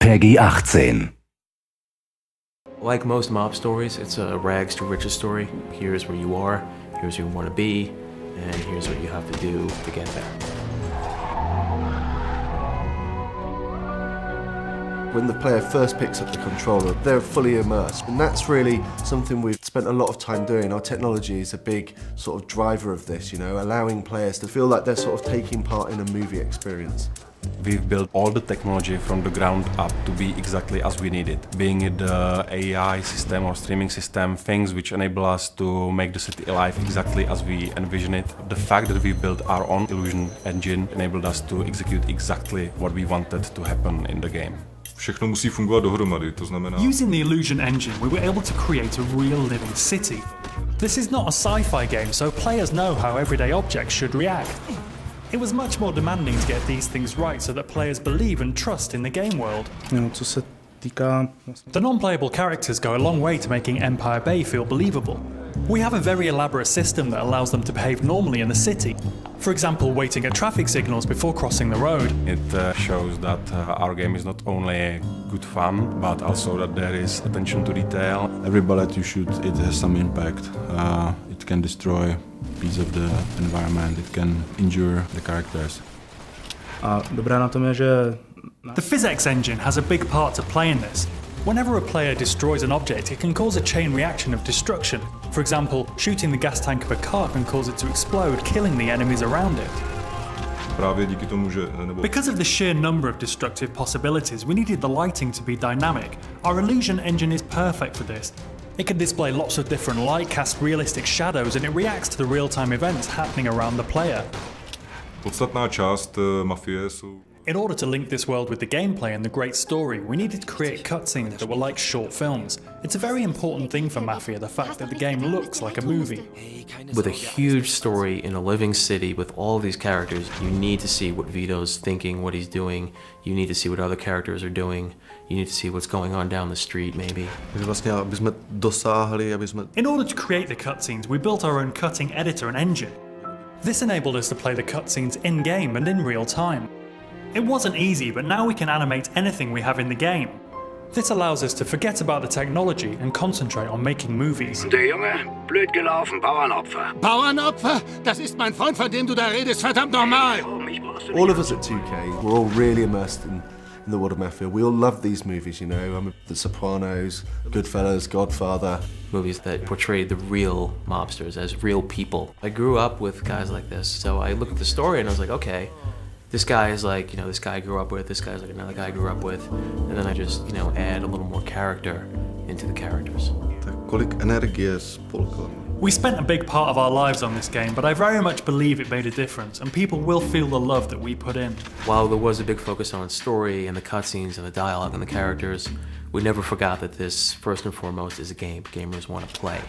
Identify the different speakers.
Speaker 1: PEGI 18.
Speaker 2: Like most mob stories, it's a rags to riches story. Here's where you are, here's who you want to be, and here's what you have to do to get there.
Speaker 3: When the player first picks up the controller, they're fully immersed, and that's really something we've spent a lot of time doing. Our technology is a big sort of driver of this, you know, allowing players to feel like they're sort of taking part in a movie experience.
Speaker 4: We've built all the technology from the ground up to be exactly as we need it. Being it the AI system or streaming system, things which enable us to make the city alive exactly as we envision it. The fact that we built our own illusion engine enabled us to execute exactly what we wanted to happen in the game.
Speaker 5: Všechno musí fungovat dohromady, to znamená...
Speaker 6: Using the illusion engine, we were able to create a real living city. This is not a sci-fi game, so players know how everyday objects should react. It was much more demanding to get these things right so that players believe and trust in the game world.
Speaker 7: Co se týká...
Speaker 6: The non-playable characters go a long way to making Empire Bay feel believable. We have a very elaborate system that allows them to behave normally in the city. For example, waiting at traffic signals before crossing the road.
Speaker 4: It shows that our game is not only good fun, but also that there is attention to detail.
Speaker 8: Every bullet you shoot, it has some impact. It can destroy a piece of the environment, it can injure the characters.
Speaker 7: A dobré na tom je, že...
Speaker 6: The physics engine has a big part to play in this. Whenever a player destroys an object, it can cause a chain reaction of destruction. For example, shooting the gas tank of a car can cause it to explode, killing the enemies around it.
Speaker 5: Právě díky tomu, že...
Speaker 6: Because of the sheer number of destructive possibilities, we needed the lighting to be dynamic. Our illusion engine is perfect for this. It can display lots of different light, cast realistic shadows, and it reacts to the real-time events happening around the player.
Speaker 5: Podstatná část Mafie jsou...
Speaker 6: In order to link this world with the gameplay and the great story, we needed to create cutscenes that were like short films. It's a very important thing for Mafia, the fact that the game looks like a movie.
Speaker 2: With a huge story in a living city with all these characters, you need to see what Vito's thinking, what he's doing. You need to see what other characters are doing. You need to see what's going on down the street, maybe.
Speaker 6: In order to create the cutscenes, we built our own cutting editor and engine. This enabled us to play the cutscenes in-game and in real time. It wasn't easy, but now we can animate anything we have in the game. This allows us to forget about the technology and concentrate on making movies.
Speaker 9: Der Junge, blöd gelaufen, Bauernopfer.
Speaker 10: Bauernopfer? Das ist mein Freund, von dem du da redest, verdammt nochmal!
Speaker 3: All of us at 2K, we're all really immersed in the world of Mafia. We all love these movies, you know, The Sopranos, Goodfellas, Godfather.
Speaker 2: Movies that portrayed the real mobsters as real people. I grew up with guys like this, so I look at the story and I was like, okay, this guy is like, you know, this guy I grew up with, this guy's like another guy I grew up with, and then I just, you know, add a little more character into the characters.
Speaker 6: We spent a big part of our lives on this game, but I very much believe it made a difference, and people will feel the love that we put in.
Speaker 2: While there was a big focus on story and the cutscenes and the dialogue and the characters, we never forgot that this, first and foremost, is a game gamers want to play.